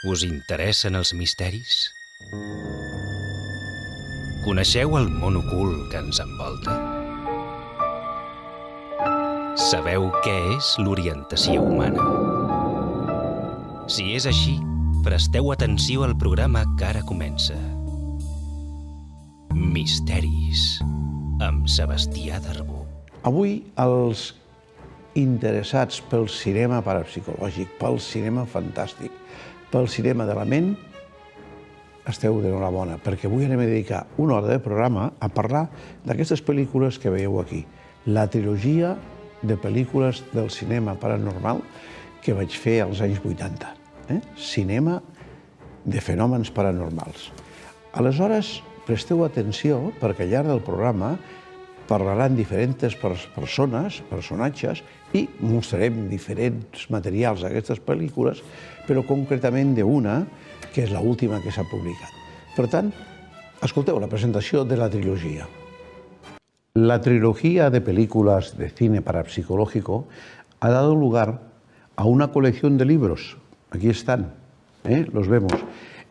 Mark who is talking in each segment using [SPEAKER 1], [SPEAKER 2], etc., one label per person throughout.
[SPEAKER 1] Us interessen els misteris? Coneixeu el món ocult que ens envolta? Sabeu què és l'orientació humana? Si és així, presteu atenció al programa que ara comença. Misteris, amb Sebastià Darbó.
[SPEAKER 2] Avui, els interessats pel cinema parapsicològic, pel cinema fantàstic, pel cinema de la ment, esteu d'enhorabona, perquè avui anem a dedicar una hora de programa a parlar d'aquestes pel·lícules que veieu aquí. La trilogia de pel·lícules del cinema paranormal que vaig fer als anys 80. Cinema de fenòmens paranormals. Aleshores, presteu atenció, perquè al llarg del programa parlaran diferents personatges, i mostrarem diferents materials d'aquestes pel·lícules, però concretament d'una, que és l'última que s'ha publicat. Per tant, escolteu la presentació de la trilogia. La trilogía de películas de cine parapsicológico ha dado lugar a una colección de libros. Aquí están, los vemos.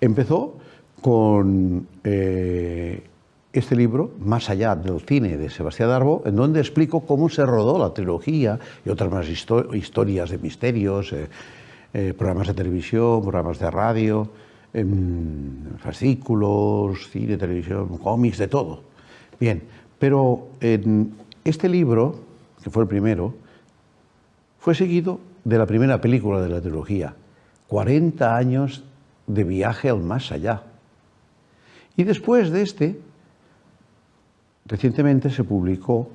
[SPEAKER 2] Empezó con este libro, Más allá del cine, de Sebastià Darbó, en donde explico cómo se rodó la trilogía y otras más historias de misterios, programas de televisión, programas de radio, fascículos, cine, televisión, cómics, de todo. Bien, pero en este libro, que fue el primero, fue seguido de la primera película de la trilogía, 40 años de viaje al más allá. Y después de este, recientemente se publicó,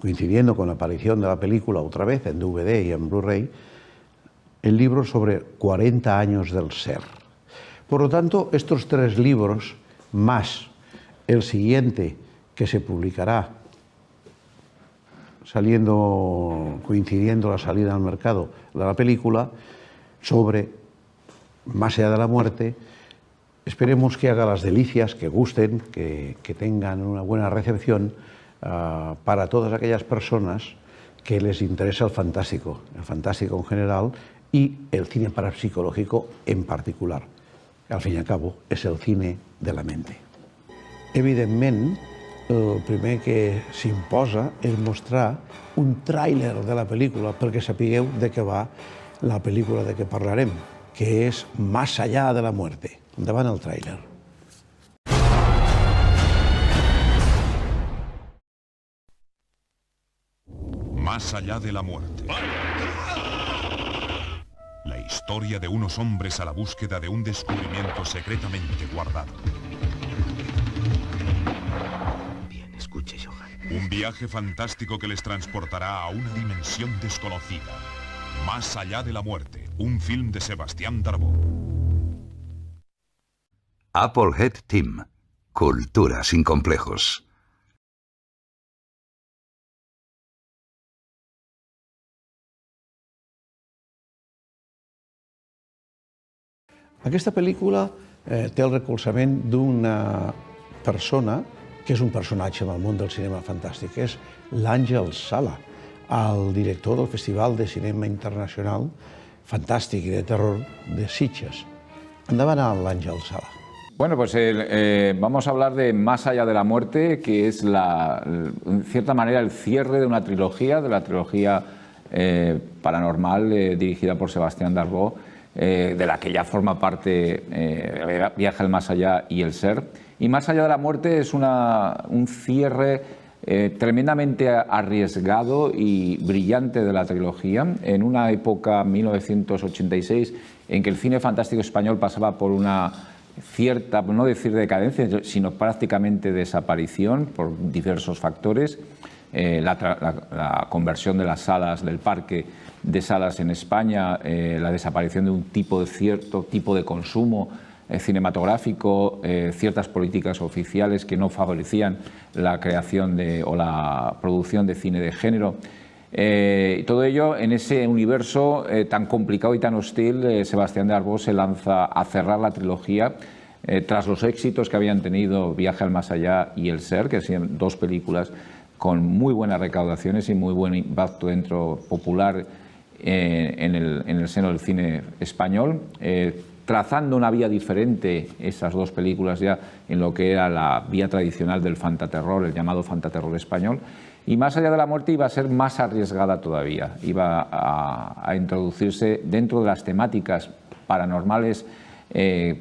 [SPEAKER 2] coincidiendo con la aparición de la película otra vez en DVD y en Blu-ray, el libro sobre 40 años del ser. Por lo tanto, estos tres libros, más el siguiente que se publicará, coincidiendo la salida al mercado de la película, sobre Más allá de la muerte, esperemos que haga las delicias, que gusten, que tengan una buena recepción para todas aquellas personas que les interesa el fantástico en general y el cine parapsicológico en particular. Al fin i al cabo, és el cine de la mente. Evidentment, el primer que s'imposa és mostrar un tràiler de la pel·lícula perquè sapigueu de què va la pel·lícula de què parlarem, que és Más allá de la muerte. Endavant el tràiler.
[SPEAKER 3] Más allá de la muerte. La historia de unos hombres a la búsqueda de un descubrimiento secretamente guardado.
[SPEAKER 4] Bien, escuche, Johan.
[SPEAKER 3] Un viaje fantástico que les transportará a una dimensión desconocida. Más allá de la muerte, un film de Sebastián Darbó.
[SPEAKER 5] Applehead Team. Cultura sin complejos.
[SPEAKER 2] Aquesta pel·lícula té el recolzament d'una persona que és un personatge en el món del cinema fantàstic, que és l'Àngel Sala, el director del Festival de Cinema Internacional Fantàstic i de Terror de Sitges. Endavant l'Àngel Sala.
[SPEAKER 6] Bueno, pues vamos a hablar de Más allá de la muerte, que es, en cierta manera, el cierre de una trilogía, de la trilogía paranormal dirigida por Sebastián Darbó, de la que ya forma parte Viaje al más allá y El ser. Y Más allá de la muerte es un cierre tremendamente arriesgado y brillante de la trilogía, en una época, 1986, en que el cine fantástico español pasaba por una cierta, no decir decadencia, sino prácticamente desaparición por diversos factores. La conversión de las salas del parque de salas en España, la desaparición de cierto tipo de consumo cinematográfico, ciertas políticas oficiales que no favorecían la creación o la producción de cine de género. Todo ello en ese universo tan complicado y tan hostil, Sebastián Darbó se lanza a cerrar la trilogía tras los éxitos que habían tenido Viaje al más allá y El ser, que son dos películas con muy buenas recaudaciones y muy buen impacto dentro popular en el seno del cine español. trazando una vía diferente, esas dos películas ya, en lo que era la vía tradicional del fantaterror, el llamado fantaterror español. Y Más allá de la muerte iba a ser más arriesgada todavía, iba a introducirse dentro de las temáticas paranormales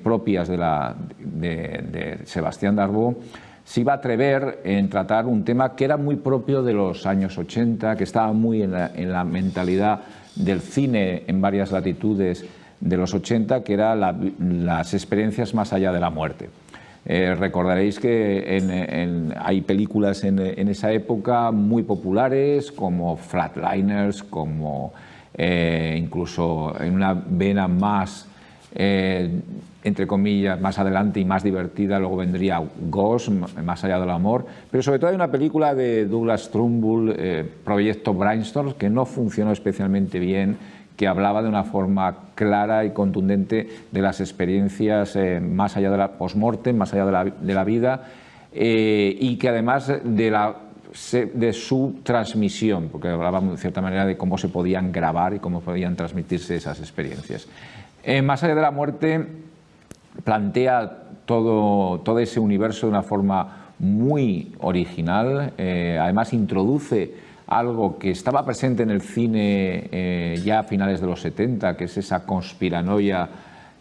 [SPEAKER 6] propias de Sebastián Darboux. Se iba a atrever en tratar un tema que era muy propio de los años 80, que estaba muy en la mentalidad del cine en varias latitudes de los 80, que era las experiencias más allá de la muerte. Recordaréis que hay películas en esa época muy populares, como Flatliners, como incluso en una vena más, entre comillas, más adelante y más divertida, luego vendría Ghost, Más allá del amor, pero sobre todo hay una película de Douglas Trumbull, Proyecto Brainstorm, que no funcionó especialmente bien, que hablaba de una forma clara y contundente de las experiencias más allá de la post-mortem, más allá de la vida, y que además de su transmisión, porque hablaba de cierta manera de cómo se podían grabar y cómo podían transmitirse esas experiencias. Más allá de la muerte plantea todo ese universo de una forma muy original, además introduce algo que estaba presente en el cine ya a finales de los 70, que es esa conspiranoia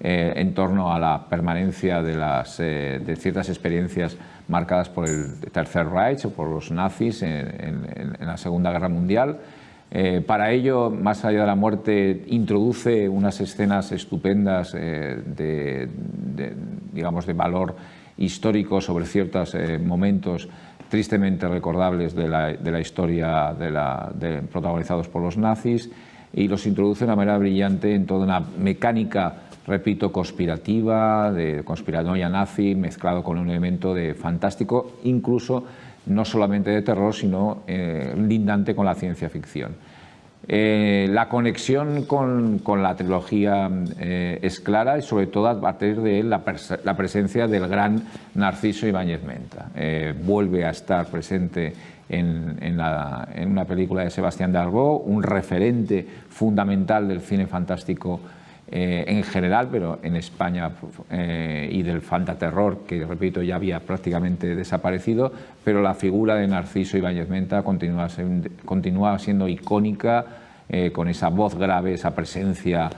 [SPEAKER 6] en torno a la permanencia de ciertas experiencias marcadas por el Tercer Reich o por los nazis en la Segunda Guerra Mundial. Para ello, Más allá de la muerte introduce unas escenas estupendas digamos, de valor histórico sobre ciertos momentos tristemente recordables de la historia protagonizados por los nazis, y los introduce de una manera brillante en toda una mecánica, repito, conspirativa, de conspiranoia nazi, mezclado con un elemento de fantástico, incluso no solamente de terror, sino lindante con la ciencia ficción. La conexión con la trilogía es clara, y sobre todo a partir de la presencia del gran Narciso Ibáñez Menta. Vuelve a estar presente en una película de Sebastián Darboux, un referente fundamental del cine fantástico en general, pero en España, y del fantaterror, que repito ya había prácticamente desaparecido, pero la figura de Narciso Ibáñez Menta continúa siendo icónica, con esa voz grave, esa presencia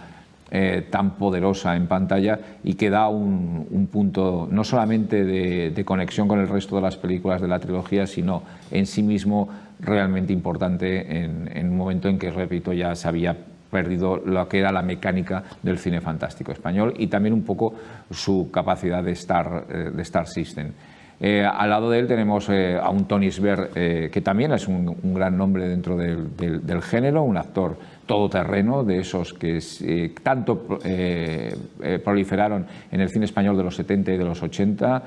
[SPEAKER 6] tan poderosa en pantalla, y que da un punto no solamente de conexión con el resto de las películas de la trilogía, sino en sí mismo realmente importante en un momento en que, repito, ya se había perdido lo que era la mecánica del cine fantástico español, y también un poco su capacidad de Star System. Al lado de él tenemos a un Tony Sver, que también es un gran nombre dentro del género, un actor todoterreno, de esos que tanto proliferaron en el cine español de los 70 y de los 80,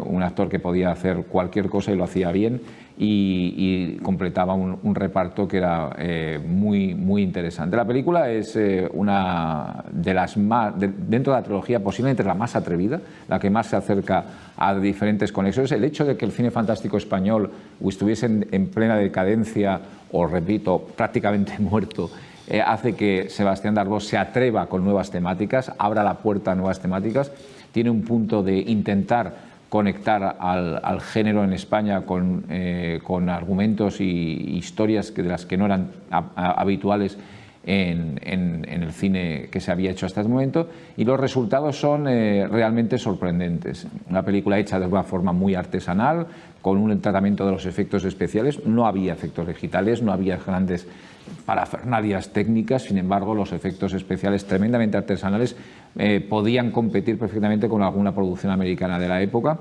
[SPEAKER 6] un actor que podía hacer cualquier cosa y lo hacía bien, y completaba un reparto que era muy interesante. La película es una de las más, dentro de la trilogía, posiblemente la más atrevida, la que más se acerca a diferentes conexiones. El hecho de que el cine fantástico español estuviese en plena decadencia, o repito, prácticamente muerto, hace que Sebastián Darboux se atreva con nuevas temáticas, abra la puerta a nuevas temáticas, tiene un punto de intentar conectar al género en España con argumentos y historias de las que no eran habituales en el cine que se había hecho hasta ese momento, y los resultados son realmente sorprendentes. Una película hecha de una forma muy artesanal, con un tratamiento de los efectos especiales. No había efectos digitales, no había grandes parafernalias técnicas, sin embargo los efectos especiales tremendamente artesanales podían competir perfectamente con alguna producción americana de la época,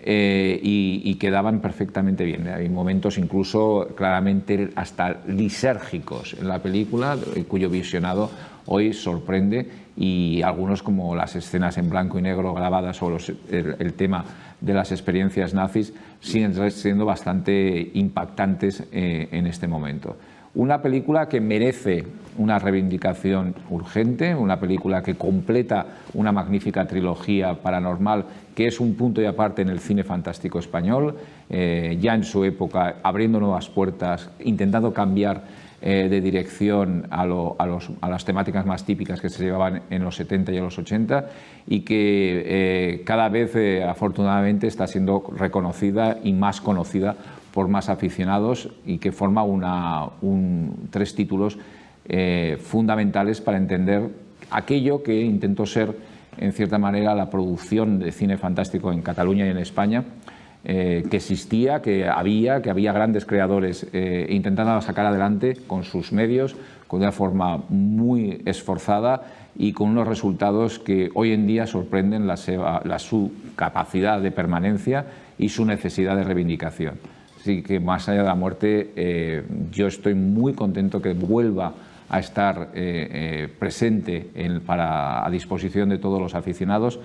[SPEAKER 6] y quedaban perfectamente bien. Hay momentos incluso claramente hasta lisérgicos en la película, cuyo visionado hoy sorprende, y algunos, como las escenas en blanco y negro grabadas sobre el tema de las experiencias nazis, siguen siendo bastante impactantes en este momento. Una película que merece una reivindicación urgente, una película que completa una magnífica trilogía paranormal, que es un punto y aparte en el cine fantástico español, ya en su época abriendo nuevas puertas, intentando cambiar de dirección a las temáticas más típicas que se llevaban en los 70 y en los 80 y que cada vez afortunadamente está siendo reconocida y más conocida por más aficionados y que forma 3 títulos fundamentales para entender aquello que intentó ser en cierta manera la producción de cine fantástico en Cataluña y en España, que existía, que había grandes creadores intentando sacar adelante con sus medios, con una forma muy esforzada y con unos resultados que hoy en día sorprenden su capacidad de permanencia y su necesidad de reivindicación. Así que Más allá de la muerte, yo estoy muy contento que vuelva a estar presente a disposición de todos los aficionados,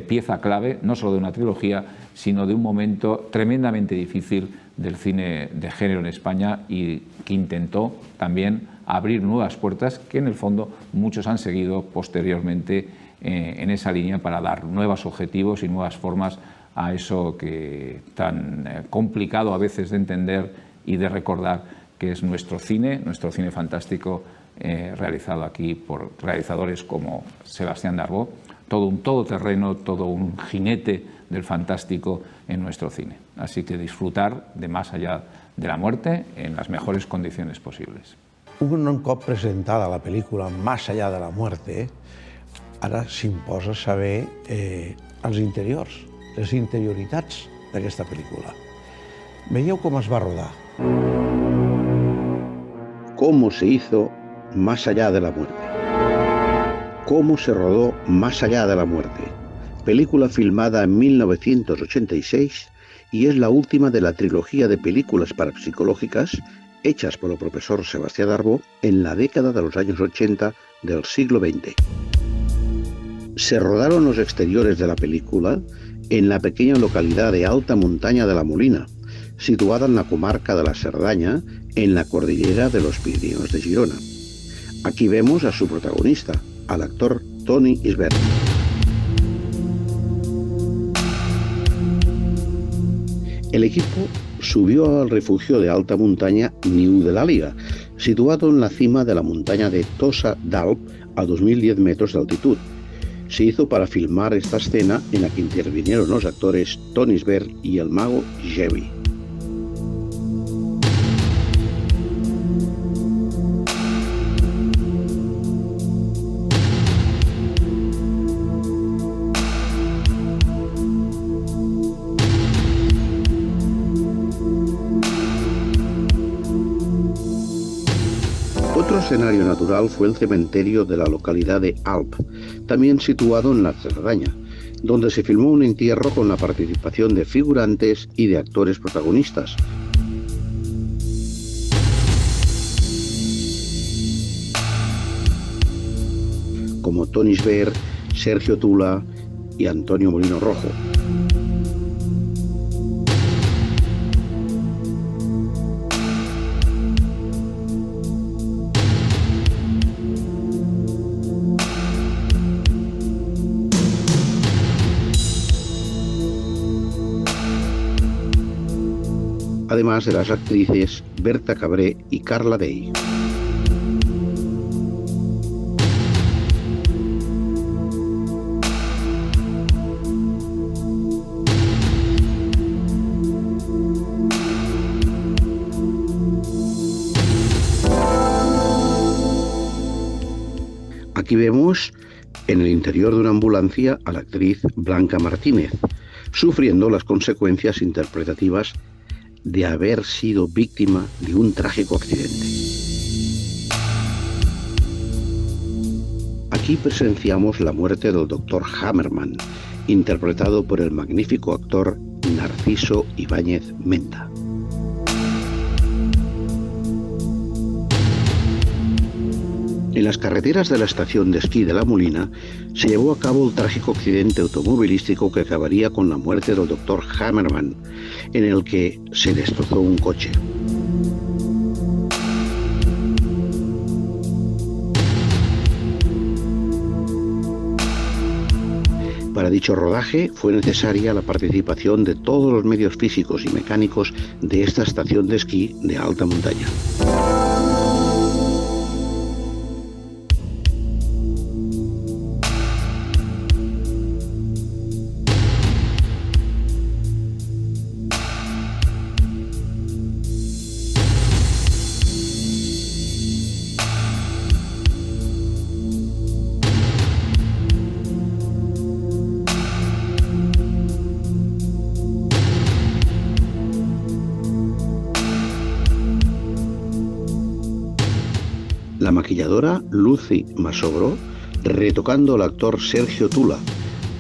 [SPEAKER 6] pieza clave no solo de una trilogía, sino de un momento tremendamente difícil del cine de género en España y que intentó también abrir nuevas puertas que en el fondo muchos han seguido posteriormente en esa línea para dar nuevos objetivos y nuevas formas a eso que tan complicado a veces de entender y de recordar que es nuestro cine fantástico realizado aquí por realizadores como Sebastián Darboux, todo un todoterreno, todo un jinete del fantástico en nuestro cine. Así que disfrutar de Más allá de la muerte en las mejores condiciones posibles.
[SPEAKER 2] Un cop presentada la pel·lícula Más allá de la muerte, ara s'imposa saber els interiors, les interioritats d'aquesta pel·lícula. Veieu com es va rodar.
[SPEAKER 7] ¿Cómo se hizo Más allá de la muerte? ¿Cómo se rodó Más allá de la muerte? Película filmada en 1986 y es la última de la trilogía de películas parapsicológicas hechas por el profesor Sebastián Darboux en la década de los años 80 del siglo XX. Se rodaron los exteriores de la película en la pequeña localidad de Alta Muntanya de la Molina, situada en la comarca de la Cerdaña, en la cordillera de los Pirineos de Girona. Aquí vemos a su protagonista, al actor Toni Isbert. El equipo subió al refugio de alta montaña Niu de l'Àliga, situado en la cima de la montaña de Tossa d'Alp a 2010 metros de altitud. Se hizo para filmar esta escena en la que intervinieron los actores Toni Isbert y el mago Jevi. Otro escenario natural fue el cementerio de la localidad de Alp, también situado en la Cerdaña, donde se filmó un entierro con la participación de figurantes y de actores protagonistas. Como Toni Isbert, Sergio Tula y Antonio Molino Rojo. Además de las actrices Berta Cabré y Carla Day. Aquí vemos en el interior de una ambulancia a la actriz Blanca Martínez, sufriendo las consecuencias interpretativas de haber sido víctima de un trágico accidente. Aquí presenciamos la muerte del Dr. Hammerman, interpretado por el magnífico actor Narciso Ibáñez Menta. En las carreteras de la estación de esquí de La Molina se llevó a cabo el trágico accidente automovilístico que acabaría con la muerte del Dr. Hammerman, en el que se destrozó un coche. Para dicho rodaje fue necesaria la participación de todos los medios físicos y mecánicos de esta estación de esquí de alta montaña. maquilladora Lucy Masobro, retocando al actor Sergio Tula,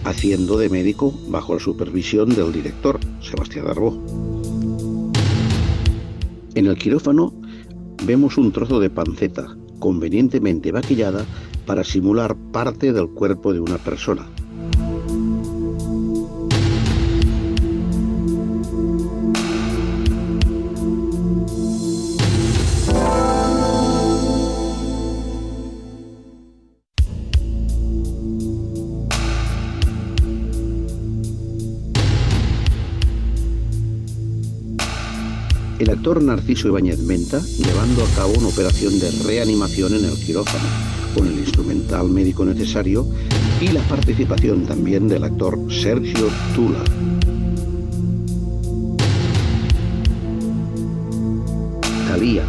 [SPEAKER 7] haciendo de médico bajo la supervisión del director, Sebastián Darbo. En el quirófano vemos un trozo de panceta, convenientemente maquillada para simular parte del cuerpo de una persona. El actor Narciso Ibáñez Menta llevando a cabo una operación de reanimación en el quirófano, con el instrumental médico necesario y la participación también del actor Sergio Tula. Thalía,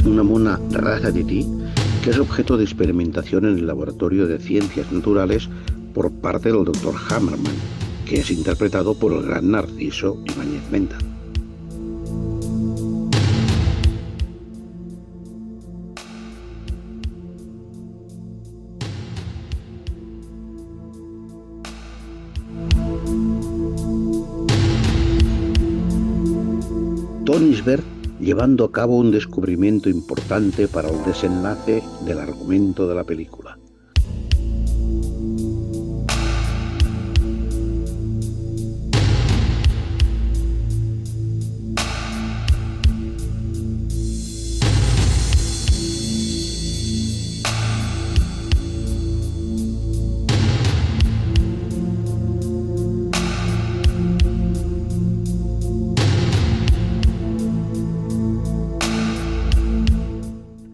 [SPEAKER 7] una mona raza tití, que es objeto de experimentación en el Laboratorio de Ciencias Naturales por parte del Dr. Hammerman, que es interpretado por el gran Narciso Ibáñez Menta. Tony Isbert llevando a cabo un descubrimiento importante para el desenlace del argumento de la película.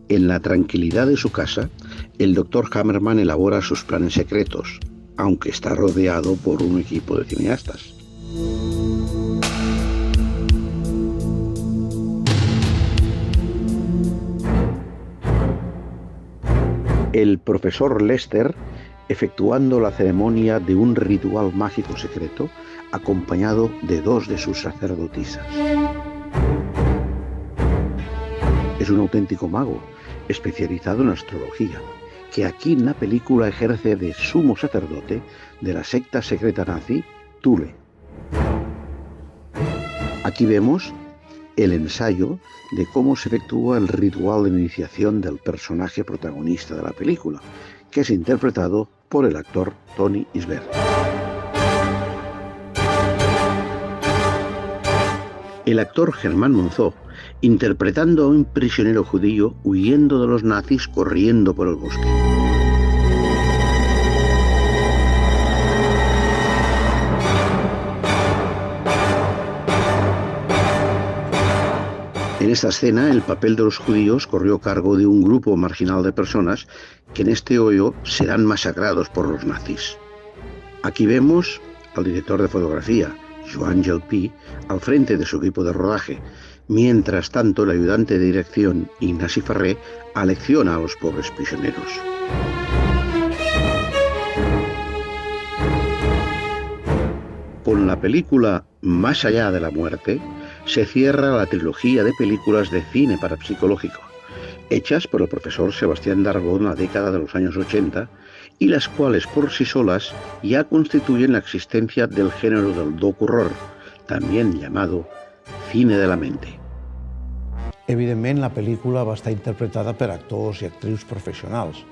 [SPEAKER 7] En la tranquilidad de su casa, el Dr. Hammerman elabora sus planes secretos, aunque está rodeado por un equipo de cineastas. El profesor Lester efectuando la ceremonia de un ritual mágico secreto, acompañado de dos de sus sacerdotisas. Es un auténtico mago, especializado en astrología, que aquí en la película ejerce de sumo sacerdote de la secta secreta nazi Thule. Aquí vemos el ensayo de cómo se efectúa el ritual de iniciación del personaje protagonista de la película, que es interpretado por el actor Tony Isbert. El actor Germán Monzó, interpretando a un prisionero judío huyendo de los nazis corriendo por el bosque. En esta escena, el papel de los judíos corrió a cargo de un grupo marginal de personas que en este hoyo serán masacrados por los nazis. Aquí vemos al director de fotografía, Joan Gelpí, al frente de su equipo de rodaje. Mientras tanto, el ayudante de dirección, Ignasi Ferrer, alecciona a los pobres prisioneros. Con la película Más allá de la muerte, se cierra la trilogía de películas de cine parapsicológico, hechas por el profesor Sebastián Darbo en la década de los años 80, y las cuales por sí solas ya constituyen la existencia del género del docu-horror, también llamado cine de la mente.
[SPEAKER 2] Evidentment, la pel·lícula va estar interpretada per actors i actrius professionals,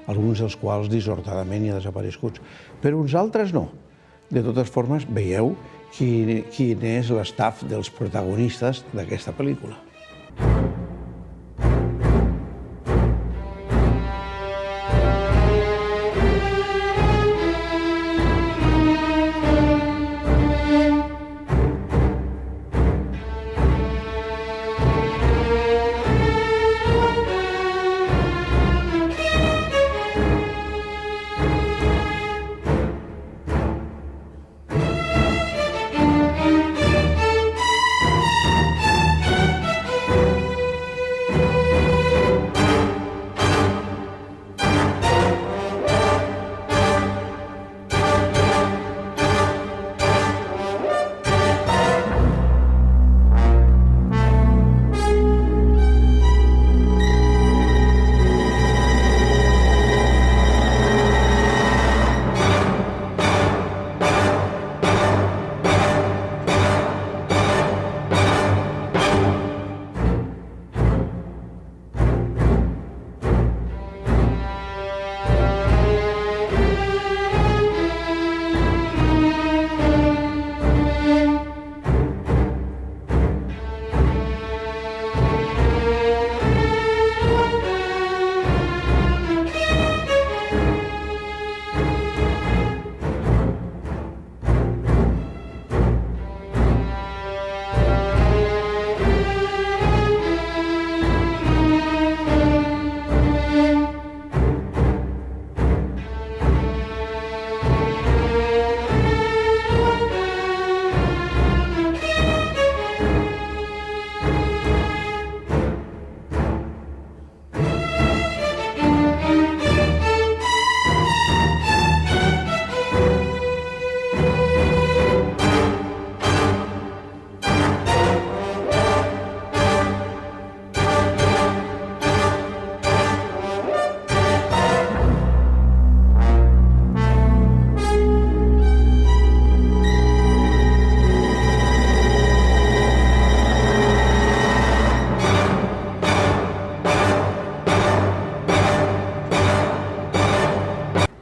[SPEAKER 2] alguns dels quals dissortadament hi ha desapareguts, però uns altres no. De totes formes, veieu quin és l'estaf dels protagonistes d'aquesta pel·lícula.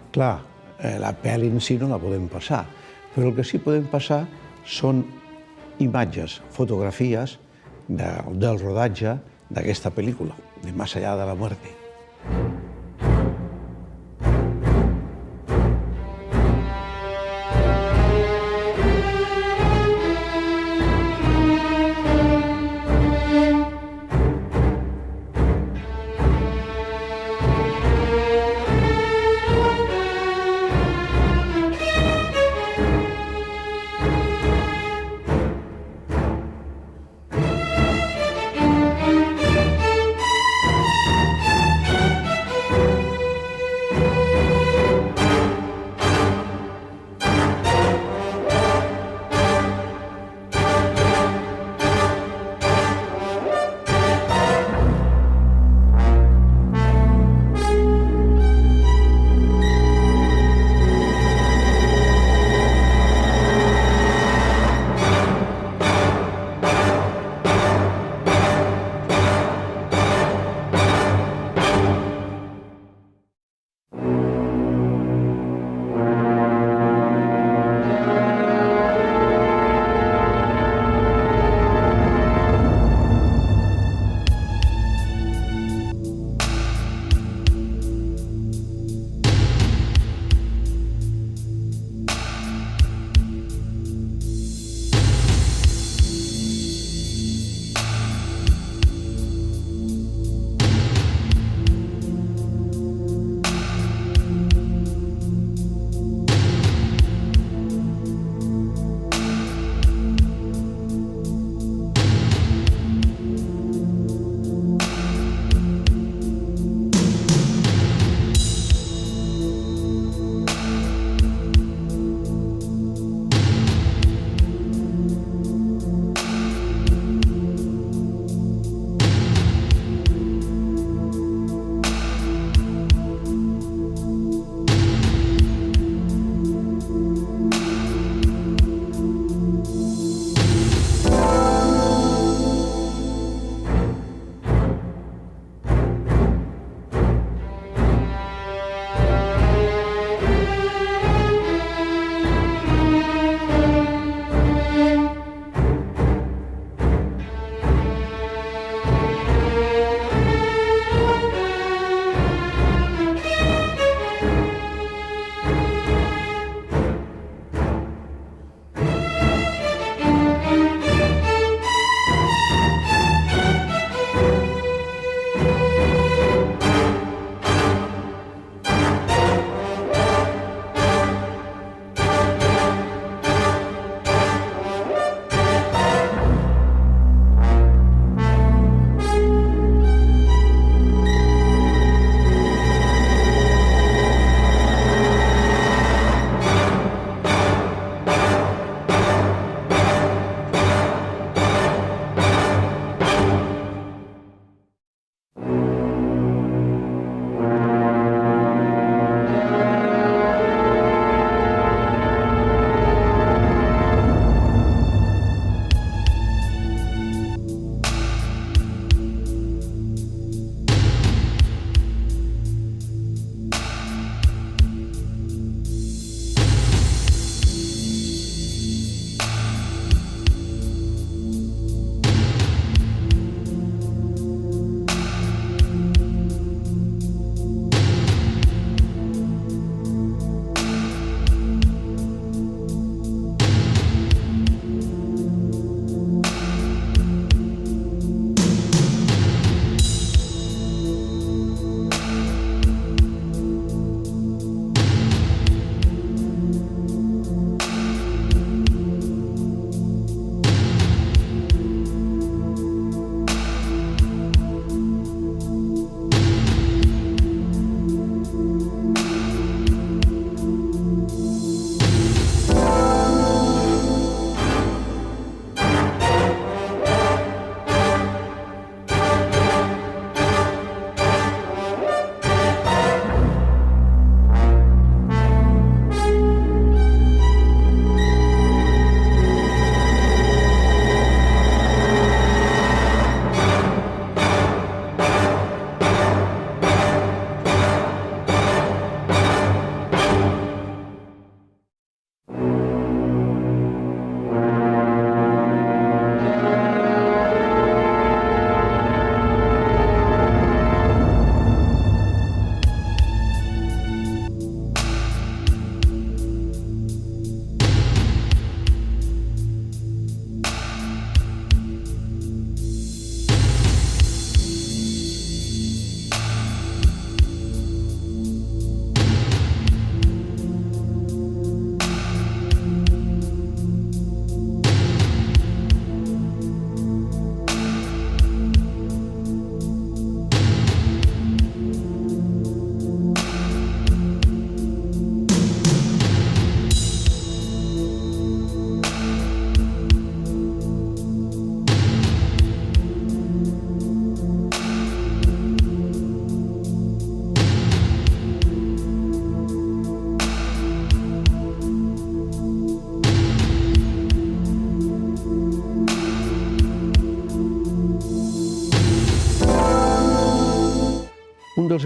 [SPEAKER 2] Clar, la pel·li en si no la podem passar, però el que sí podem passar són imatges, fotografies del rodatge d'aquesta pel·lícula, de Más allá de la muerte.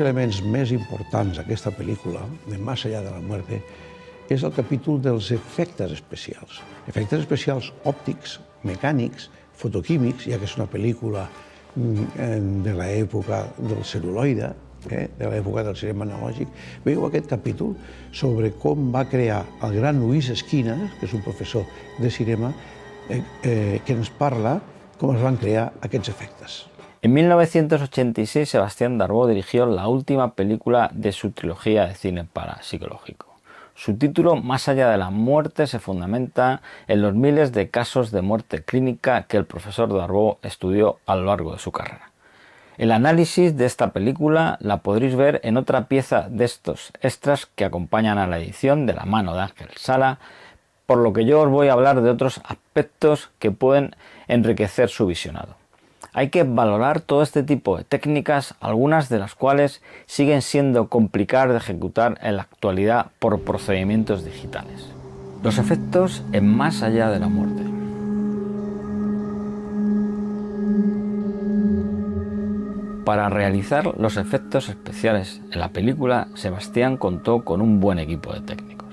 [SPEAKER 2] elements més importants d'aquesta pel·lícula, de Más allá de la muerte, és el capítol dels efectes especials. Efectes especials òptics, mecànics, fotoquímics, ja que és una pel·lícula de l'època del cel·luloide, de l'època del cinema analògic. Veieu aquest capítol sobre com va crear el gran Luis Esquinas, que és un professor de cinema, que ens parla com es van crear aquests efectes.
[SPEAKER 8] En 1986, Sebastián Darboux dirigió la última película de su trilogía de cine parapsicológico. Su título, Más allá de la muerte, se fundamenta en los miles de casos de muerte clínica que el profesor Darboux estudió a lo largo de su carrera. El análisis de esta película la podréis ver en otra pieza de estos extras que acompañan a la edición de la mano de Ángel Sala, por lo que yo os voy a hablar de otros aspectos que pueden enriquecer su visionado. Hay que valorar todo este tipo de técnicas, algunas de las cuales siguen siendo complicadas de ejecutar en la actualidad por procedimientos digitales. Los efectos en Más allá de la muerte. Para realizar los efectos especiales en la película, Sebastián contó con un buen equipo de técnicos.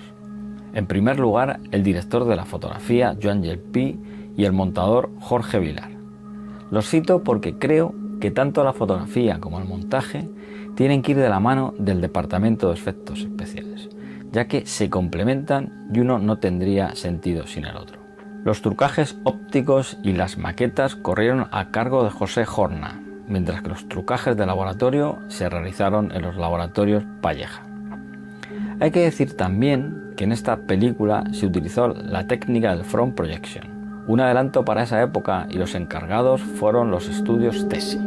[SPEAKER 8] En primer lugar, el director de la fotografía, Joan Gelpí, y el montador, Jorge Vilar. Los cito porque creo que tanto la fotografía como el montaje tienen que ir de la mano del departamento de efectos especiales, ya que se complementan y uno no tendría sentido sin el otro. Los trucajes ópticos y las maquetas corrieron a cargo de José Jorna, mientras que los trucajes de laboratorio se realizaron en los laboratorios Palleja. Hay que decir también que en esta película se utilizó la técnica del front projection, un adelanto para esa época, y los encargados fueron los estudios Tesi.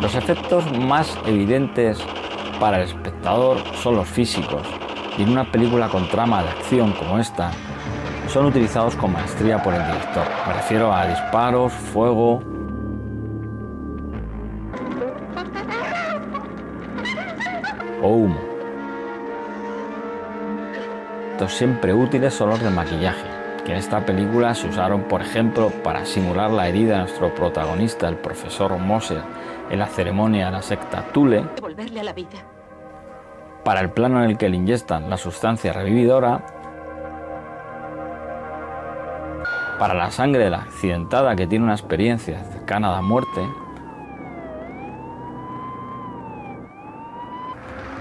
[SPEAKER 8] Los efectos más evidentes para el espectador son los físicos, y en una película con trama de acción como esta, son utilizados con maestría por el director. Me refiero a disparos, fuego o humo. Los siempre útiles son los de maquillaje, que en esta película se usaron, por ejemplo, para simular la herida de nuestro protagonista, el profesor Moser, en la ceremonia de la secta Thule,
[SPEAKER 9] Devolverle a la vida.
[SPEAKER 8] para el plano en el que le inyectan la sustancia revividora, para la sangre de la accidentada que tiene una experiencia cercana a la muerte,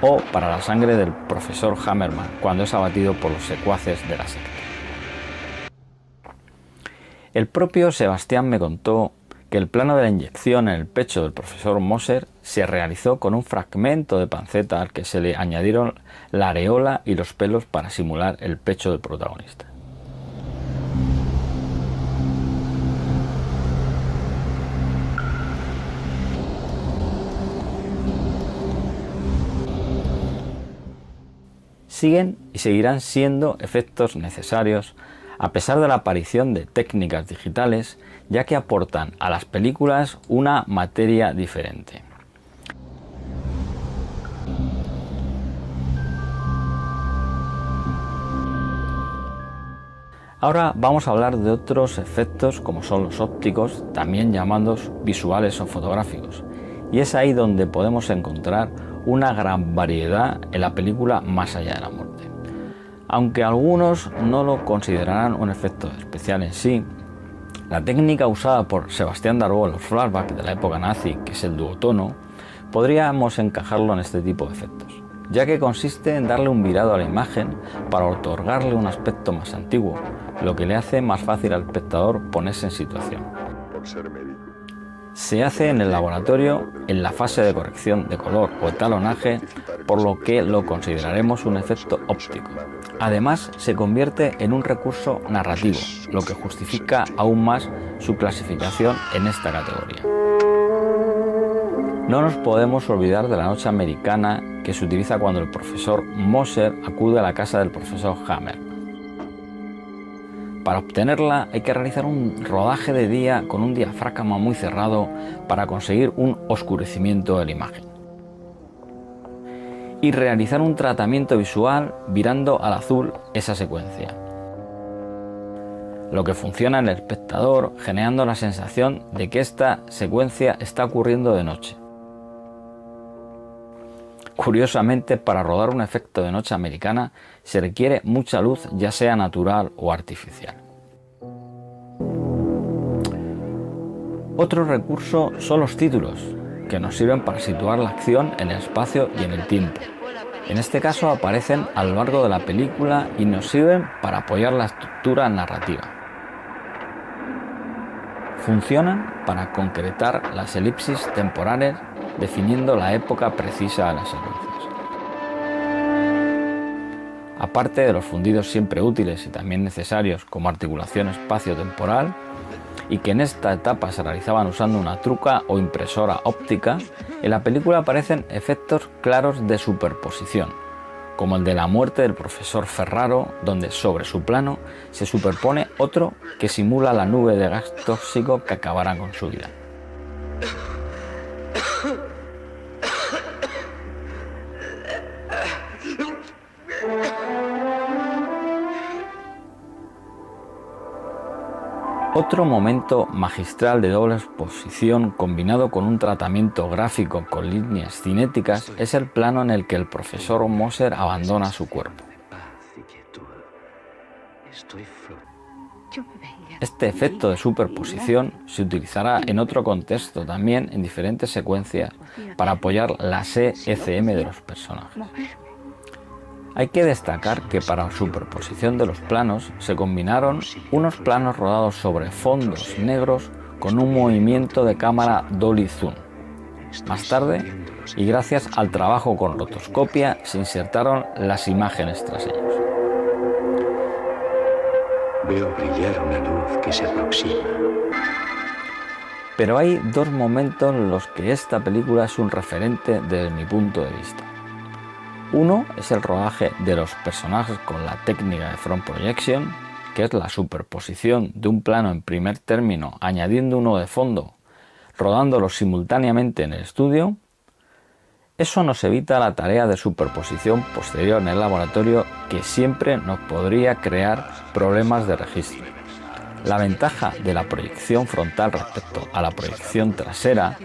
[SPEAKER 8] o para la sangre del profesor Hammerman cuando es abatido por los secuaces de la secta. El propio Sebastián me contó que el plano de la inyección en el pecho del profesor Moser se realizó con un fragmento de panceta al que se le añadieron la areola y los pelos para simular el pecho del protagonista. Siguen y seguirán siendo efectos necesarios a pesar de la aparición de técnicas digitales, ya que aportan a las películas una materia diferente. Ahora vamos a hablar de otros efectos como son los ópticos, también llamados visuales o fotográficos, y es ahí donde podemos encontrar una gran variedad en la película Más allá de la muerte. Aunque algunos no lo considerarán un efecto especial en sí, la técnica usada por Sebastián Darboux en los flashbacks de la época nazi, que es el duotono, podríamos encajarlo en este tipo de efectos, ya que consiste en darle un virado a la imagen para otorgarle un aspecto más antiguo, lo que le hace más fácil al espectador ponerse en situación. Se hace en el laboratorio en la fase de corrección de color o etalonaje, por lo que lo consideraremos un efecto óptico. Además, se convierte en un recurso narrativo, lo que justifica aún más su clasificación en esta categoría. No nos podemos olvidar de la noche americana que se utiliza cuando el profesor Moser acude a la casa del profesor Hammer. Para obtenerla hay que realizar un rodaje de día con un diafragma muy cerrado para conseguir un oscurecimiento de la imagen. Y realizar un tratamiento visual virando al azul esa secuencia. lo que funciona en el espectador, generando la sensación de que esta secuencia está ocurriendo de noche. Curiosamente, para rodar un efecto de noche americana se requiere mucha luz, ya sea natural o artificial. Otro recurso son los títulos, que nos sirven para situar la acción en el espacio y en el tiempo. En este caso aparecen a lo largo de la película y nos sirven para apoyar la estructura narrativa. Funcionan para concretar las elipsis temporales, definiendo la época precisa de las secuencias. Aparte de los fundidos siempre útiles y también necesarios como articulación espacio-temporal, y que en esta etapa se realizaban usando una truca o impresora óptica, en la película aparecen efectos claros de superposición, como el de la muerte del profesor Ferraro, donde sobre su plano se superpone otro que simula la nube de gas tóxico que acabará con su vida. Otro momento magistral de doble exposición combinado con un tratamiento gráfico con líneas cinéticas es el plano en el que el profesor Moser abandona su cuerpo. Este efecto de superposición se utilizará en otro contexto también en diferentes secuencias para apoyar la SECM de los personajes. Hay que destacar que para la superposición de los planos se combinaron unos planos rodados sobre fondos negros con un movimiento de cámara dolly zoom. Más tarde, y gracias al trabajo con rotoscopia, se insertaron las imágenes tras ellos.
[SPEAKER 4] Veo brillar una luz que se aproxima.
[SPEAKER 8] Pero hay dos momentos en los que esta película es un referente desde mi punto de vista. Uno es el rodaje de los personajes con la técnica de front projection, que es la superposición de un plano en primer término añadiendo uno de fondo, rodándolos simultáneamente en el estudio. Eso nos evita la tarea de superposición posterior en el laboratorio, que siempre nos podría crear problemas de registro. La ventaja de la proyección frontal respecto a la proyección trasera,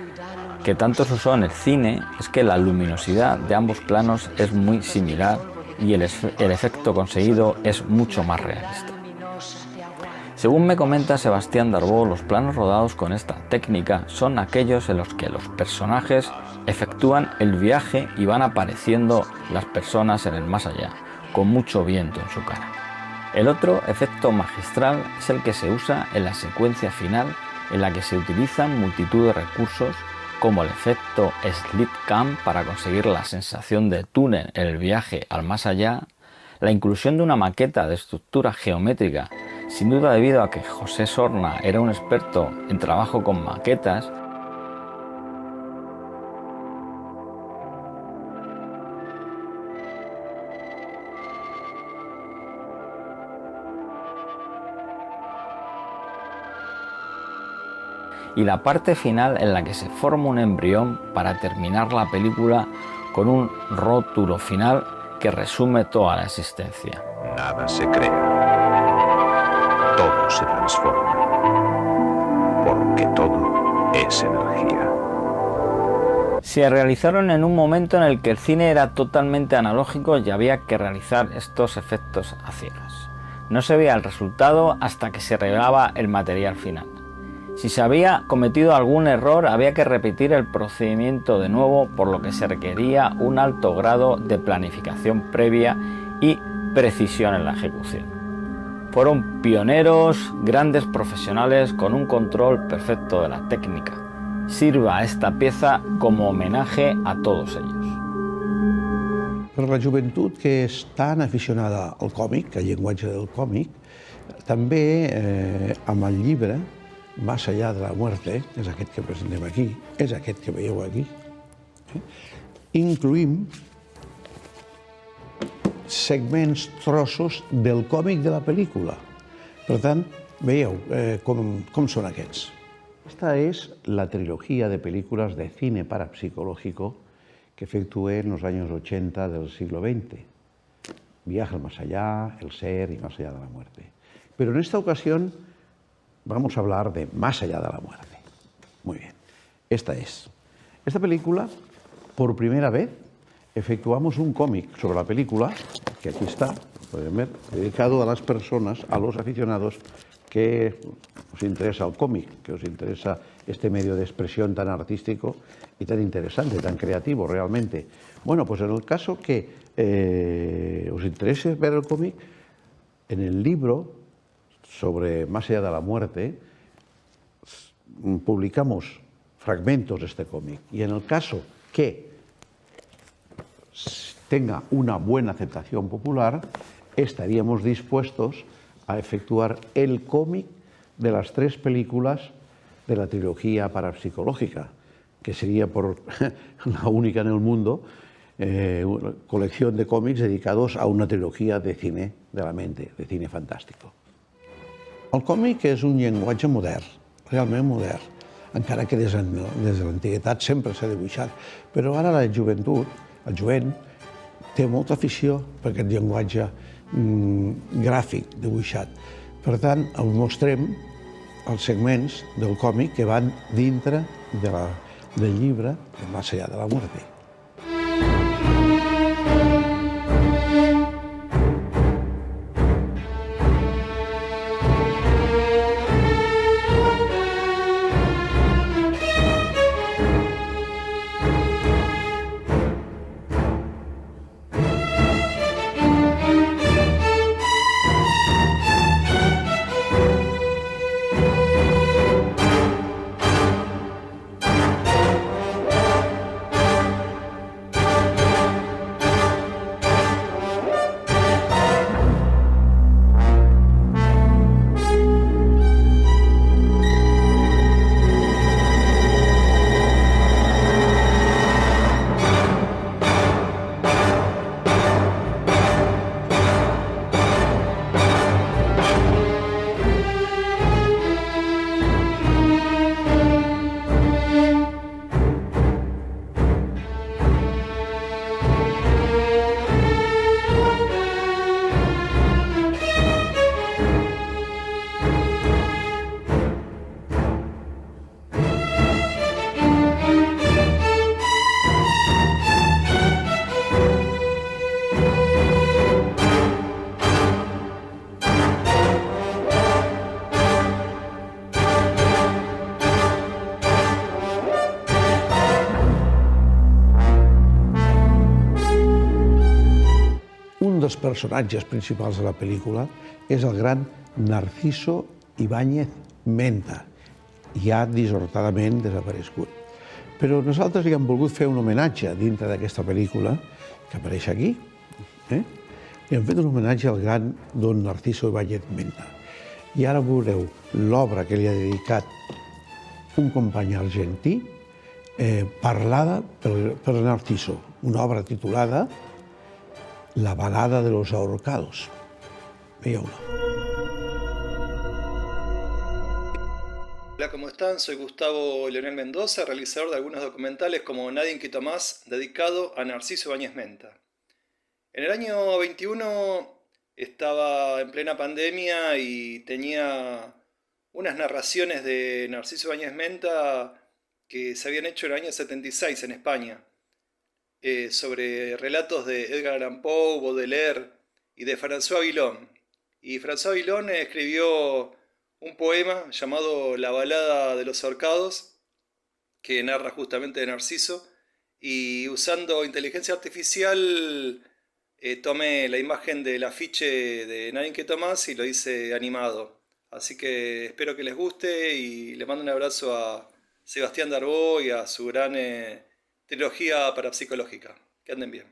[SPEAKER 8] que tanto se usó en el cine, es que la luminosidad de ambos planos es muy similar y el efecto conseguido es mucho más realista. Según me comenta Sebastián Darboux, los planos rodados con esta técnica son aquellos en los que los personajes efectúan el viaje y van apareciendo las personas en el más allá, con mucho viento en su cara. El otro efecto magistral es el que se usa en la secuencia final, en la que se utilizan multitud de recursos como el efecto Slit Cam para conseguir la sensación de túnel en el viaje al más allá, la inclusión de una maqueta de estructura geométrica, sin duda debido a que José Sorna era un experto en trabajo con maquetas, y la parte final en la que se forma un embrión para terminar la película con un rótulo final que resume toda la existencia.
[SPEAKER 5] Nada se crea. Todo se transforma. Porque todo es energía.
[SPEAKER 8] Se realizaron en un momento en el que el cine era totalmente analógico y había que realizar estos efectos a ciegas. No se veía el resultado hasta que se revelaba el material final. Si se había cometido algún error, había que repetir el procedimiento de nuevo, por lo que se requería un alto grado de planificación previa y precisión en la ejecución. Fueron pioneros, grandes profesionales con un control perfecto de la técnica. Sirva esta pieza como homenaje a todos ellos.
[SPEAKER 2] Per la joventut que és tan aficionada al còmic, al llenguatge del còmic, també amb el llibre Más allá de la muerte, és aquest que presentem aquí, és aquest que veieu aquí, incluïm segments, trossos del còmic de la pel·lícula. Per tant, veieu com són aquests. Esta es la trilogía de películas de cine parapsicológico que efectué en los años 80 del siglo XX. Viaje al más allá, El ser y Más allá de la muerte. Pero en esta ocasión vamos a hablar de Más allá de la muerte. Muy bien, esta es. Esta película, por primera vez, efectuamos un cómic sobre la película, que aquí está, pueden ver, dedicado a las personas, a los aficionados que os interesa el cómic, que os interesa este medio de expresión tan artístico y tan interesante, tan creativo realmente. Bueno, pues en el caso que os interese ver el cómic, en el libro sobre Más allá de la muerte publicamos fragmentos de este cómic, y en el caso que tenga una buena aceptación popular, estaríamos dispuestos a efectuar el cómic de las 3 películas de la trilogía parapsicológica, que sería por la única en el mundo una colección de còmics dedicados a una trilogía de cine de la mente, de cine fantàstico. El còmic és un llenguatge modern, realment modern, encara que des de l'antiguitat sempre s'ha dibuixat, però ara la joventut, el jovent, té molta afició per aquest llenguatge gràfic dibuixat. Per tant, us mostrem els segments del còmic que van dintre del llibre de Más allá de la muerte. dels personatges principals de la pel·lícula és el gran Narciso Ibáñez Menta, ja dissortadament desaparegut. Però nosaltres li hem volgut fer un homenatge dintre d'aquesta pel·lícula, que apareix aquí. Li hem fet un homenatge al gran don Narciso Ibáñez Menta. I ara veureu l'obra que li ha dedicat un company argentí, parlada per Narciso, una obra titulada La balada de los ahorcados. Veieu-la.
[SPEAKER 9] Hola, ¿cómo están? Soy Gustavo Leonel Mendoza, realizador de algunos documentales como Nadie Inquieta Más, dedicado a Narciso Ibáñez Menta. En el año 21 estaba en plena pandemia y tenía unas narraciones de Narciso Ibáñez Menta que se habían hecho en el año 76 en España, sobre relatos de Edgar Allan Poe, Baudelaire y de François Villon. Y François Villon escribió un poema llamado La balada de los ahorcados, que narra justamente de Narciso, y usando inteligencia artificial tomé la imagen del afiche de Nadie Inquieta Más y lo hice animado. Así que espero que les guste y le mando un abrazo a Sebastián Darbo y a su gran trilogía parapsicológica. Que anden bien.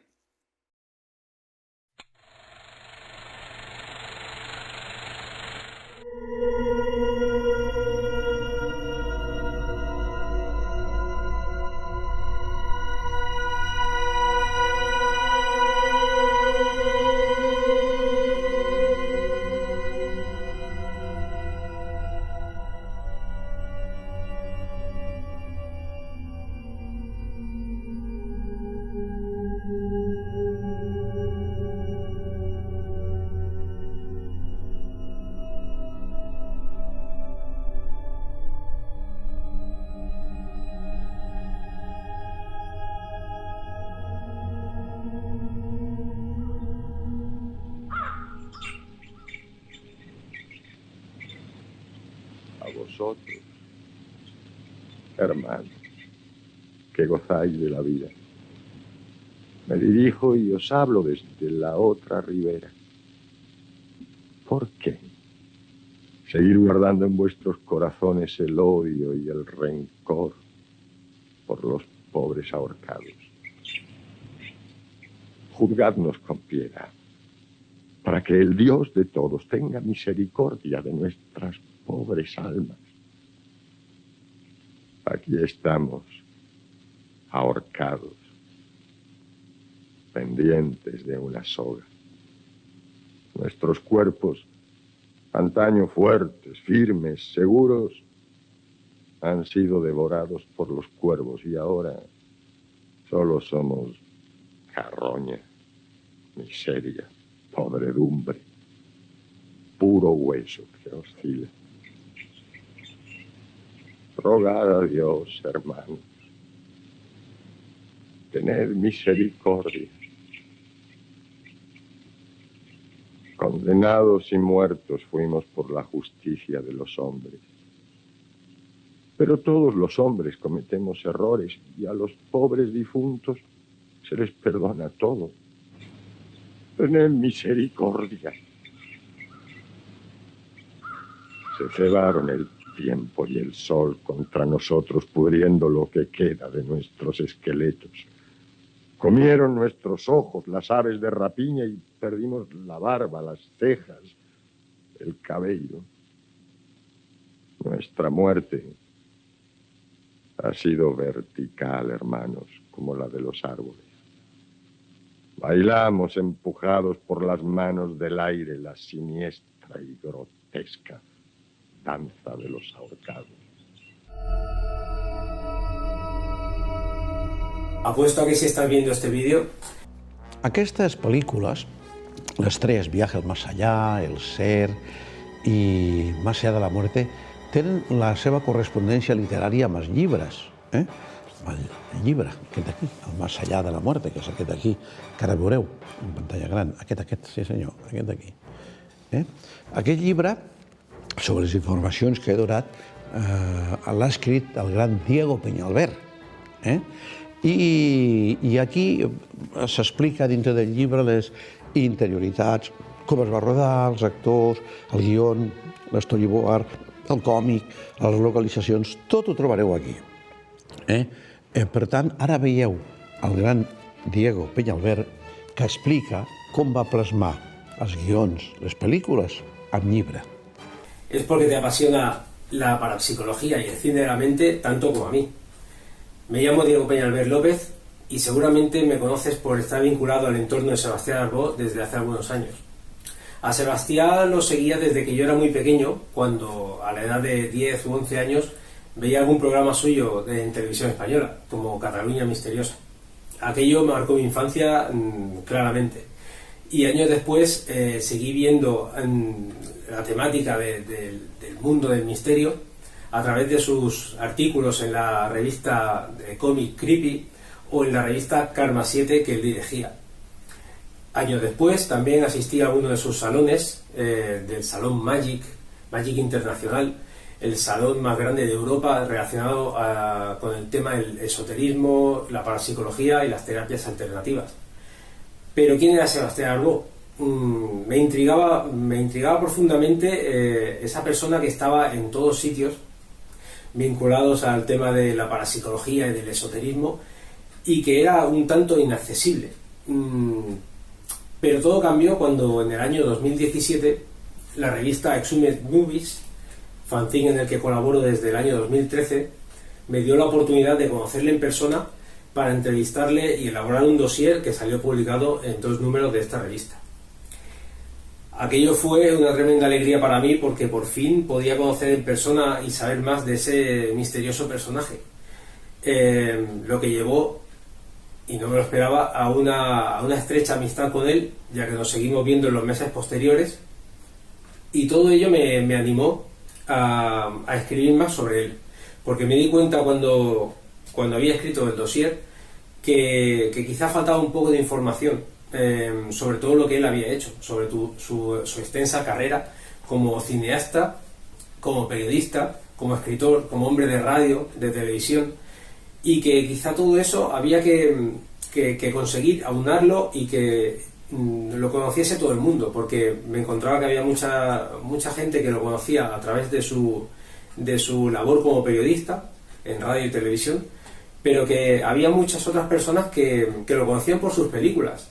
[SPEAKER 10] vosotros, hermanos, que gozáis de la vida. Me dirijo y os hablo desde la otra ribera. ¿Por qué seguir guardando en vuestros corazones el odio y el rencor por los pobres ahorcados? Juzgadnos con piedad, para que el Dios de todos tenga misericordia de nuestras pobres almas. Aquí estamos, ahorcados, pendientes de una soga. Nuestros cuerpos, antaño fuertes, firmes, seguros, han sido devorados por los cuervos y ahora solo somos carroña, miseria, podredumbre, puro hueso que oscila. Rogad a Dios, hermanos, tened misericordia. Condenados y muertos fuimos por la justicia de los hombres. Pero todos los hombres cometemos errores y a los pobres difuntos se les perdona todo. Tened misericordia. Se cebaron el tiempo y el sol contra nosotros, pudriendo lo que queda de nuestros esqueletos. Comieron nuestros ojos las aves de rapiña y perdimos la barba, las cejas, el cabello. Nuestra muerte ha sido vertical, hermanos, como la de los árboles. Bailamos empujados por las manos del aire la siniestra y grotesca danza de los ahorcados.
[SPEAKER 11] Apuesto a que si estás viendo este vídeo...
[SPEAKER 2] Aquestes pel·lícules, les tres, Viaje al Más Allá, El Ser i Más Allá de la Muerte, tenen la seva correspondència literària amb els llibres. El llibre, aquest d'aquí, El Más Allá de la Muerte, que és aquest d'aquí, que ara veureu en pantalla gran. Aquest, sí senyor, aquest d'aquí. Aquest llibre, sobre les informacions que he donat, l'ha escrit el gran Diego Peñalver. I aquí s'explica dintre del llibre les interioritats, com es va rodar, els actors, el guió, l'storyboard, el còmic, les localitzacions, tot ho trobareu aquí. Per tant, ara veieu el gran Diego Peñalver que explica com va plasmar els guions, les pel·lícules, en llibre.
[SPEAKER 11] Es porque te apasiona la parapsicología y el cine de la mente tanto como a mí. Me llamo Diego Peñalver López y seguramente me conoces por estar vinculado al entorno de Sebastián Arbó desde hace algunos años. A Sebastián lo seguía desde que yo era muy pequeño, cuando a la edad de 10 u 11 años veía algún programa suyo en televisión española, como Cataluña Misteriosa. Aquello marcó mi infancia claramente. Y años después seguí viendo la temática del mundo del misterio a través de sus artículos en la revista de cómic Creepy o en la revista Karma 7 que él dirigía. Años después también asistí a alguno de sus salones, del Salón Magic Internacional, el salón más grande de Europa relacionado con el tema del esoterismo, la parapsicología y las terapias alternativas. Pero ¿quién era Sebastián Arbó? Me intrigaba profundamente esa persona que estaba en todos sitios vinculados al tema de la parapsicología y del esoterismo y que era un tanto inaccesible. Pero todo cambió cuando en el año 2017 la revista Exhumed Movies, fanzine en el que colaboro desde el año 2013, me dio la oportunidad de conocerle en persona para entrevistarle y elaborar un dossier que salió publicado en 2 números de esta revista. Aquello fue una tremenda alegría para mí porque por fin podía conocer en persona y saber más de ese misterioso personaje. Lo que llevó, y no me lo esperaba, a una estrecha amistad con él, ya que nos seguimos viendo en los meses posteriores, y todo ello me animó a escribir más sobre él, porque me di cuenta cuando había escrito el dossier que quizá faltaba un poco de información sobre todo lo que él había hecho, sobre su extensa carrera como cineasta, como periodista como escritor, como hombre de radio, de televisión, y que quizá todo eso había que conseguir aunarlo y que lo conociese todo el mundo, porque me encontraba que había mucha gente que lo conocía a través de su labor como periodista en radio y televisión, pero que había muchas otras personas que lo conocían por sus películas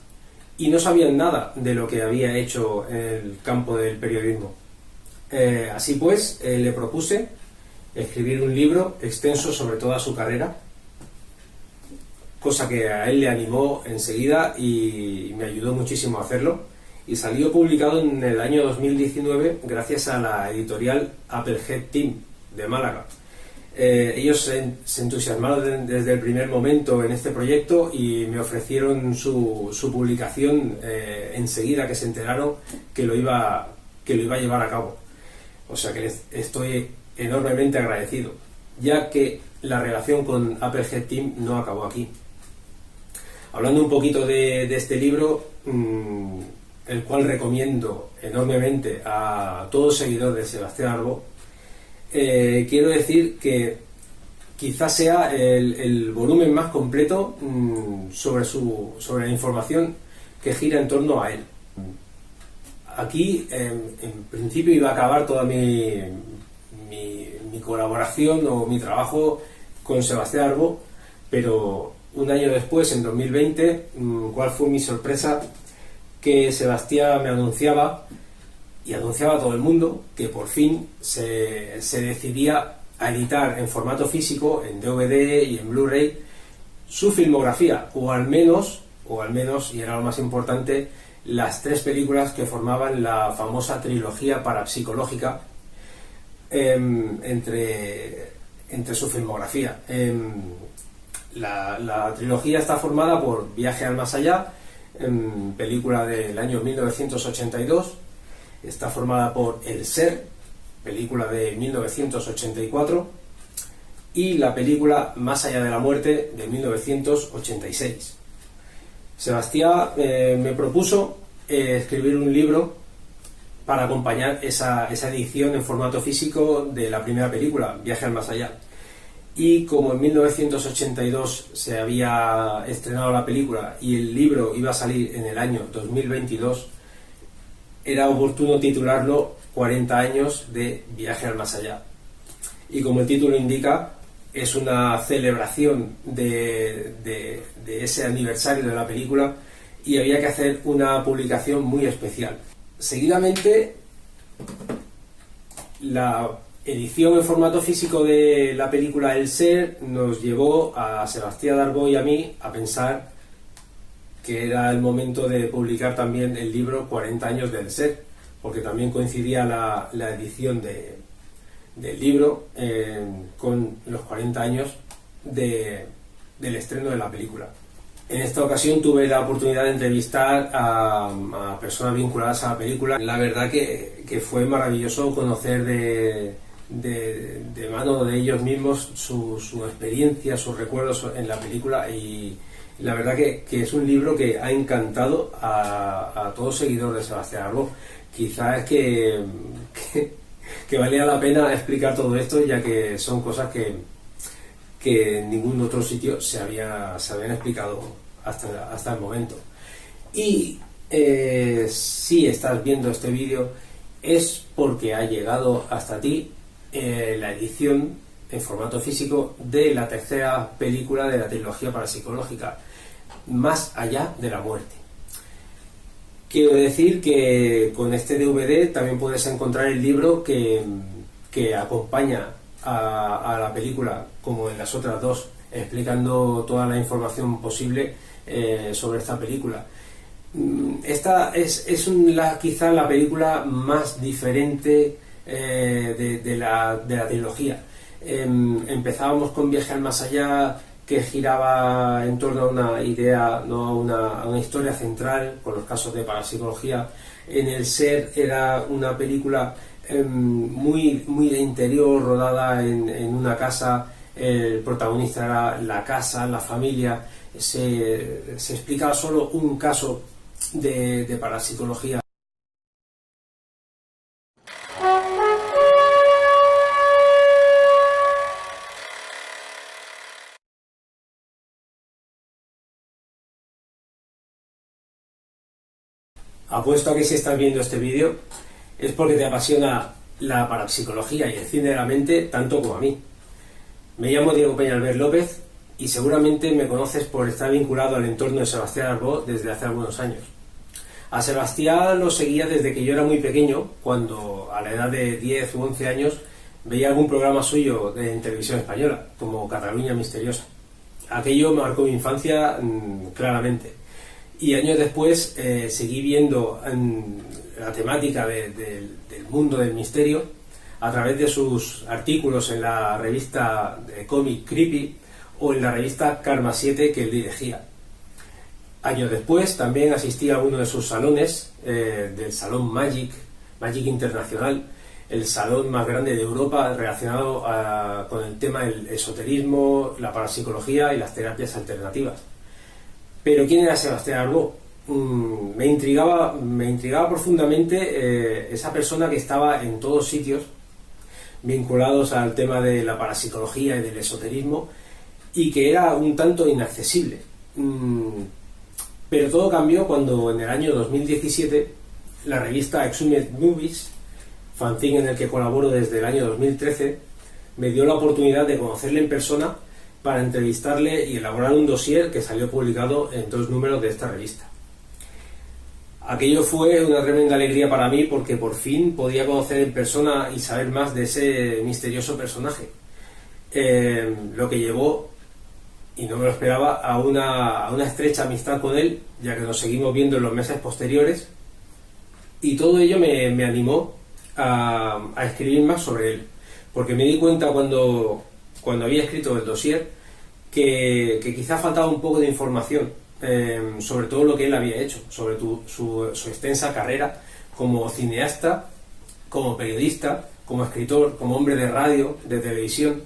[SPEAKER 11] y no sabían nada de lo que había hecho en el campo del periodismo. Así pues, le propuse escribir un libro extenso sobre toda su carrera, cosa que a él le animó enseguida y me ayudó muchísimo a hacerlo, y salió publicado en el año 2019 gracias a la editorial Applehead Team de Málaga. Ellos se entusiasmaron desde el primer momento en este proyecto y me ofrecieron su publicación enseguida que se enteraron que lo iba a llevar a cabo. O sea que les estoy enormemente agradecido, ya que la relación con Applehead Team no acabó aquí. Hablando un poquito de este libro, el cual recomiendo enormemente a todo seguidor de Sebastián Arbó, quiero decir que quizás sea el volumen más completo sobre la información que gira en torno a él. Aquí, en principio, iba a acabar toda mi colaboración o mi trabajo con Sebastián Arbó, pero un año después, en 2020, ¿cuál fue mi sorpresa? Que Sebastián me anunciaba, y anunciaba a todo el mundo, que por fin se decidía a editar en formato físico, en DVD y en Blu-ray, su filmografía, o al menos, y era lo más importante, las 3 películas que formaban la famosa trilogía parapsicológica entre su filmografía. La trilogía está formada por Viaje al Más Allá, película del año 1982, está formada por El Ser, película de 1984, y la película Más Allá de la Muerte de 1986. Sebastián me propuso escribir un libro para acompañar esa edición en formato físico de la primera película, Viaje al Más Allá. Y como en 1982 se había estrenado la película y el libro iba a salir en el año 2022, era oportuno titularlo 40 años de Viaje al Más Allá. Y como el título indica, es una celebración de ese aniversario de la película y había que hacer una publicación muy especial. Seguidamente, la edición en formato físico de la película El Ser nos llevó a Sebastián Arbó y a mí a pensar que era el momento de publicar también el libro 40 años del Ser, porque también coincidía la edición del libro con los 40 años del estreno de la película. En esta ocasión tuve la oportunidad de entrevistar a personas vinculadas a la película. La verdad que fue maravilloso conocer de mano de ellos mismos su experiencia, sus recuerdos en la película, y la verdad que es un libro que ha encantado a todo seguidor de Sebastián Arbó. Quizás es que valía la pena explicar todo esto, ya que son cosas que en ningún otro sitio se habían explicado hasta el momento. Y si estás viendo este vídeo es porque ha llegado hasta ti la edición en formato físico de la tercera película de la trilogía parapsicológica, Más Allá de la Muerte. Quiero decir que con este DVD también puedes encontrar el libro que acompaña a la película, como en las otras dos, explicando toda la información posible sobre esta película. Esta es quizá la película más diferente de la trilogía. Empezábamos con Viaje al Más Allá, que giraba en torno a una idea, no a una historia central, con los casos de parapsicología. En El Ser era una película muy de interior, rodada en una casa. El protagonista era la casa, la familia. Se explicaba solo un caso de parapsicología. Apuesto a que si estás viendo este vídeo es porque te apasiona la parapsicología y el cine de la mente tanto como a mí. Me llamo Diego Peñalver López y seguramente me conoces por estar vinculado al entorno de Sebastián Arbó desde hace algunos años. A Sebastián lo seguía desde que yo era muy pequeño, cuando a la edad de 10 u 11 años veía algún programa suyo en televisión española, como Cataluña Misteriosa. Aquello marcó mi infancia claramente. Y años después seguí viendo la temática del mundo del misterio a través de sus artículos en la revista de cómic Creepy o en la revista Karma 7 que él dirigía. Años después también asistí a uno de sus salones, del Salón Magic Internacional, el salón más grande de Europa relacionado con el tema del esoterismo, la parapsicología y las terapias alternativas. Pero ¿quién era Sebastián Arbó? Me intrigaba profundamente esa persona que estaba en todos sitios vinculados al tema de la parapsicología y del esoterismo y que era un tanto inaccesible. Pero todo cambió cuando en el año 2017 la revista Exhumed Movies, fanzine en el que colaboro desde el año 2013, me dio la oportunidad de conocerle en persona para entrevistarle y elaborar un dossier que salió publicado en 2 números de esta revista. Aquello fue una tremenda alegría para mí porque por fin podía conocer en persona y saber más de ese misterioso personaje, lo que llevó, y no me lo esperaba, a una estrecha amistad con él, ya que nos seguimos viendo en los meses posteriores, y todo ello me animó a escribir más sobre él, porque me di cuenta cuando había escrito el dossier que quizá faltaba un poco de información sobre todo lo que él había hecho, sobre su extensa carrera como cineasta, como periodista, como escritor, como hombre de radio, de televisión,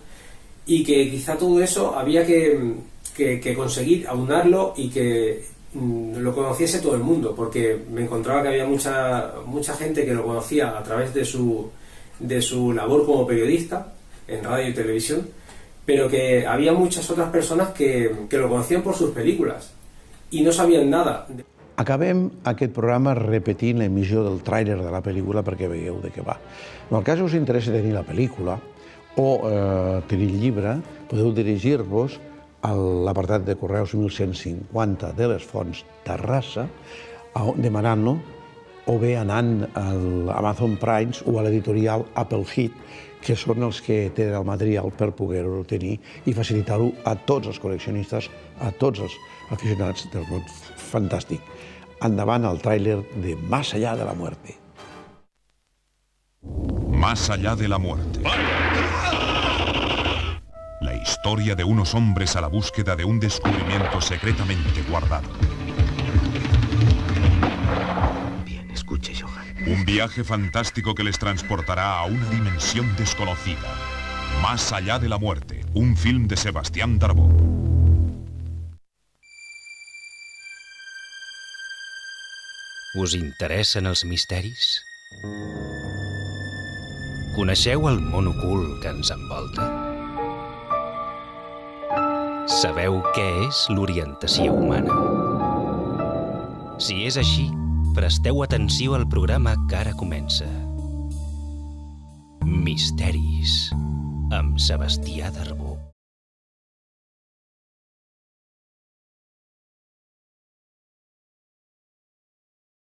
[SPEAKER 11] y que quizá todo eso había que conseguir aunarlo y que lo conociese todo el mundo, porque me encontraba que había mucha gente que lo conocía a través de su labor como periodista en radio y televisión, pero que había muchas otras personas que lo conocían por sus películas i no sabien nada.
[SPEAKER 2] Acabem aquest programa repetint l'emissió del tràiler de la pel·lícula perquè veieu de què va. En el cas que us interessa tenir la pel·lícula o tenir el llibre, podeu dirigir-vos a l'apartat de correus 1150 de les Fonts, Terrassa, demanant-lo, o bé anant a l'Amazon Prime o a l'editorial Apple Hit, que són els que tenen el material per poder-ho tenir i facilitar-ho a tots els col·leccionistes, a tots els aficionats del món fantàstic. Endavant el tràiler de Más allá de la muerte.
[SPEAKER 3] Más allá de la muerte. La historia de unos hombres a la búsqueda de un descubrimiento secretamente guardado.
[SPEAKER 4] Bien, escuche, Johan.
[SPEAKER 3] Un viaje fantástico que les transportará a una dimensión desconocida. Más allá de la muerte, un film de Sebastián Arbó.
[SPEAKER 1] Us interessen els misteris? Coneixeu el món ocult que ens envolta? Sabeu què és l'orientació humana? Si és així, presteu atenció al programa que ara comença. Misteris, amb Sebastià Arbó.